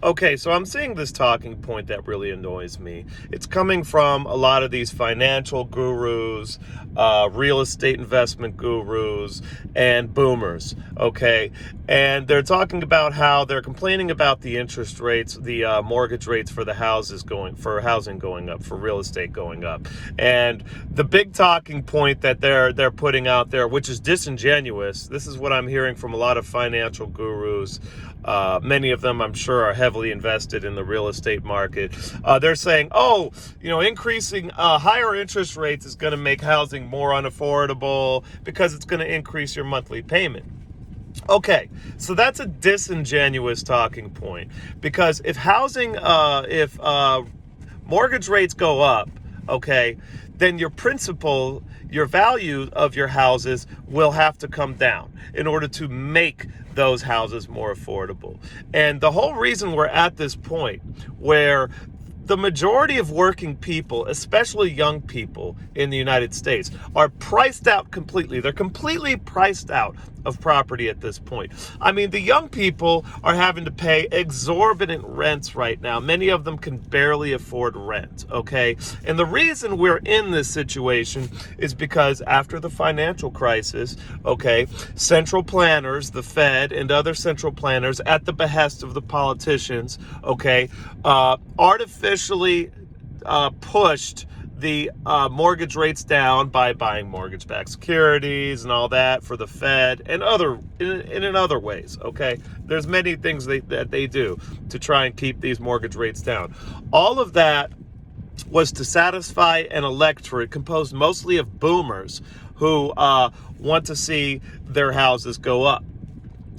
Okay, so I'm seeing this talking point that really annoys me. It's coming from a lot of these financial gurus, real estate investment gurus, and boomers. Okay, and they're talking about how they're complaining about the interest rates, the mortgage rates for the housing going up, for real estate going up, and the big talking point that they're putting out there, which is disingenuous. This is what I'm hearing from a lot of financial gurus. Many of them, I'm sure, are heavily invested in the real estate market. They're saying, increasing higher interest rates is going to make housing more unaffordable because it's going to increase your monthly payment. Okay, so that's a disingenuous talking point, because if mortgage rates go up, okay, then your value of your houses will have to come down in order to make those houses more affordable. And the whole reason we're at this point where the majority of working people, especially young people in the United States, are priced out completely. They're completely priced out of property at this point. I mean, the young people are having to pay exorbitant rents right now. Many of them can barely afford rent, okay? And the reason we're in this situation is because after the financial crisis, okay, central planners, the Fed and other central planners at the behest of the politicians, okay, artificially pushed the mortgage rates down by buying mortgage-backed securities and all that for the Fed and in other ways. Okay, there's many things that they do to try and keep these mortgage rates down. All of that was to satisfy an electorate composed mostly of boomers who want to see their houses go up.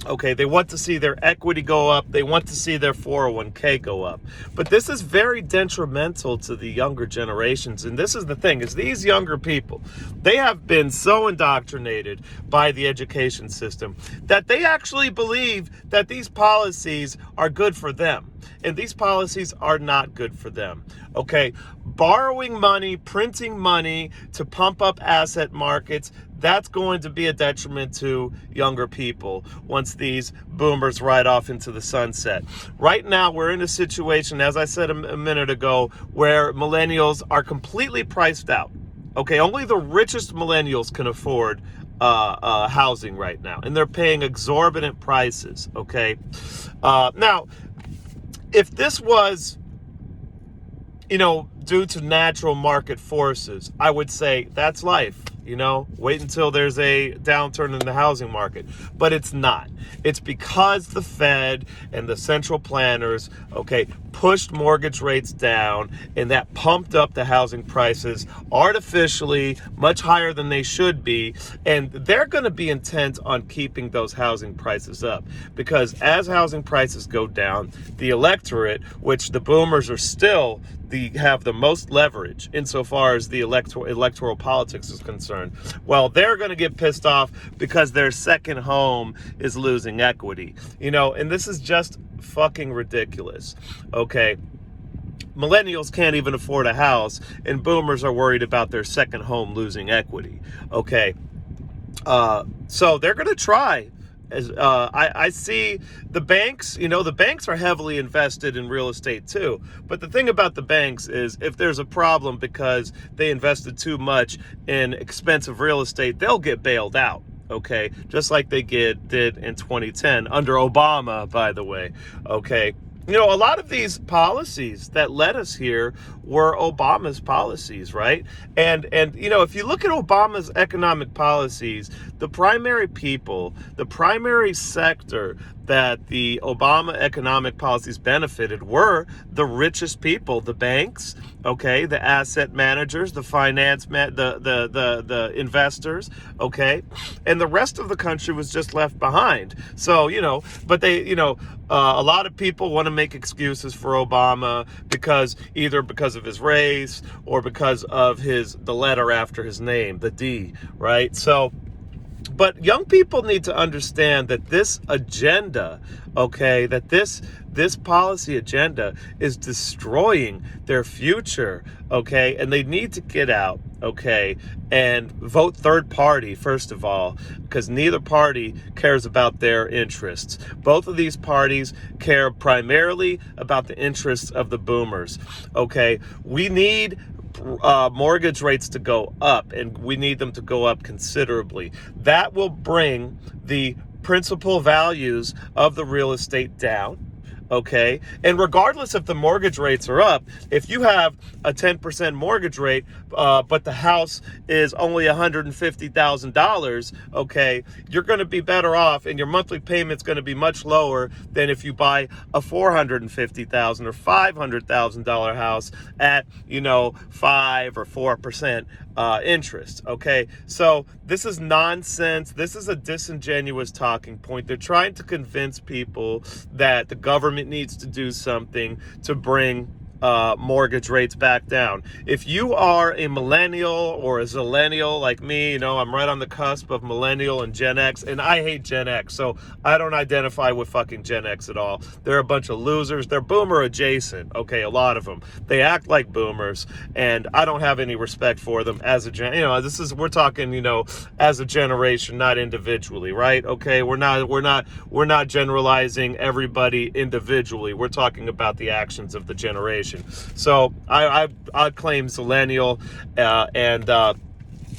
Okay, they want to see their equity go up. They want to see their 401k go up. But this is very detrimental to the younger generations. And this is the thing, is these younger people, they have been so indoctrinated by the education system that they actually believe that these policies are good for them. And these policies are not good for them. Okay, borrowing money, printing money to pump up asset markets, that's going to be a detriment to younger people once these boomers ride off into the sunset. Right now, we're in a situation, as I said a minute ago, where millennials are completely priced out. Okay, only the richest millennials can afford housing right now, and they're paying exorbitant prices. Okay, now, if this was, due to natural market forces, I would say that's life. Wait until there's a downturn in the housing market. But it's not. It's because the Fed and the central planners, okay, pushed mortgage rates down, and that pumped up the housing prices artificially, much higher than they should be. And they're going to be intent on keeping those housing prices up, because as housing prices go down, the electorate, which the boomers are still have the most leverage insofar as the electoral politics is concerned, well, they're going to get pissed off because their second home is losing equity. And this is just fucking ridiculous. Okay, millennials can't even afford a house, and boomers are worried about their second home losing equity. Okay, so they're going to try. As I see the banks, the banks are heavily invested in real estate too. But the thing about the banks is, if there's a problem because they invested too much in expensive real estate, they'll get bailed out. Okay, just like they did in 2010 under Obama, by the way. Okay. A lot of these policies that led us here were Obama's policies, right? And if you look at Obama's economic policies, the primary sector that the Obama economic policies benefited were the richest people, the banks, okay, the asset managers, the the investors, okay, and the rest of the country was just left behind. So, but they, a lot of people want to make excuses for Obama because of his race or because of the letter after his name, the D, right? So, but young people need to understand that this agenda, okay, that this policy agenda is destroying their future, okay, and they need to get out okay, and vote third party, first of all, because neither party cares about their interests. Both of these parties care primarily about the interests of the boomers, okay? We need mortgage rates to go up, and we need them to go up considerably. That will bring the principal values of the real estate down. Okay. And regardless if the mortgage rates are up, if you have a 10% mortgage rate, but the house is only $150,000, okay, you're going to be better off, and your monthly payment's going to be much lower than if you buy a $450,000 or $500,000 house at, 5 or 4% interest. Okay. So this is nonsense. This is a disingenuous talking point. They're trying to convince people that the government needs to do something to bring mortgage rates back down. If you are a millennial or a zillennial like me, I'm right on the cusp of millennial and Gen X, and I hate Gen X, so I don't identify with fucking Gen X at all. They're a bunch of losers. They're boomer adjacent, okay, a lot of them. They act like boomers, and I don't have any respect for them as a we're talking, as a generation, not individually, right? Okay, we're not generalizing everybody individually. We're talking about the actions of the generation. So I claim zillennial and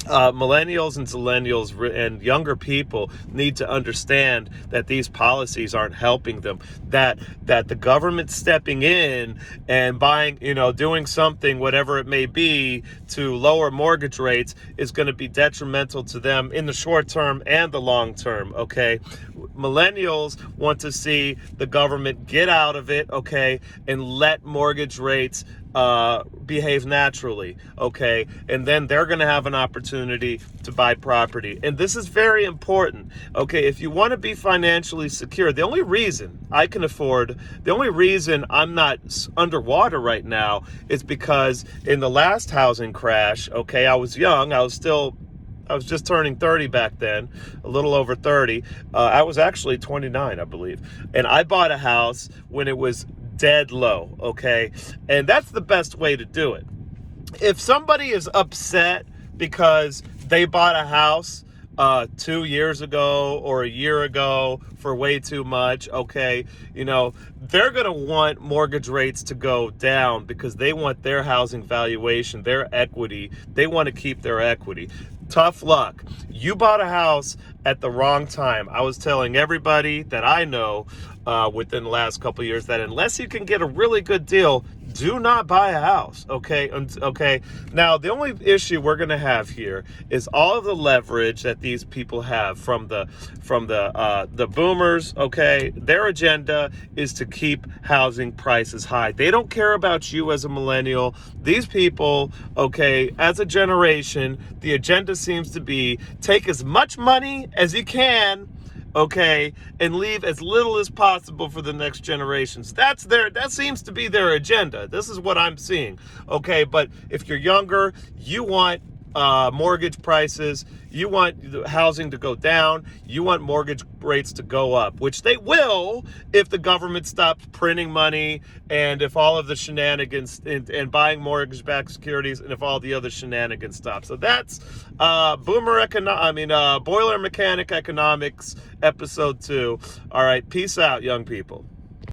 millennials and zillennials and younger people need to understand that these policies aren't helping them, that the government stepping in and buying, doing something, whatever it may be, to lower mortgage rates is going to be detrimental to them in the short term and the long term. Okay. Millennials want to see the government get out of it, okay, and let mortgage rates behave naturally, okay, and then they're going to have an opportunity to buy property. And this is very important, okay. If you want to be financially secure, the only reason I'm not underwater right now is because in the last housing crash, okay, I was young, I was just turning 30 back then, a little over 30. I was actually 29, I believe. And I bought a house when it was dead low, okay? And that's the best way to do it. If somebody is upset because they bought a house 2 years ago or a year ago for way too much, okay, they're going to want mortgage rates to go down because they want their housing valuation, their equity. They want to keep their equity. Tough luck. You bought a house at the wrong time. I was telling everybody that I know within the last couple of years that unless you can get a really good deal, do not buy a house, okay? Okay. Now, the only issue we're going to have here is all of the leverage that these people have from the boomers, okay? Their agenda is to keep housing prices high. They don't care about you as a millennial. These people, okay, as a generation, the agenda seems to be take as much money as you can, okay, and leave as little as possible for the next generations. That seems to be their agenda. This is what I'm seeing, okay? But if you're younger, you want mortgage prices, you want the housing to go down, you want mortgage rates to go up, which they will if the government stops printing money and if all of the shenanigans and buying mortgage-backed securities and if all the other shenanigans stop. So that's Boiler Mechanic Economics episode 2. All right, peace out, young people.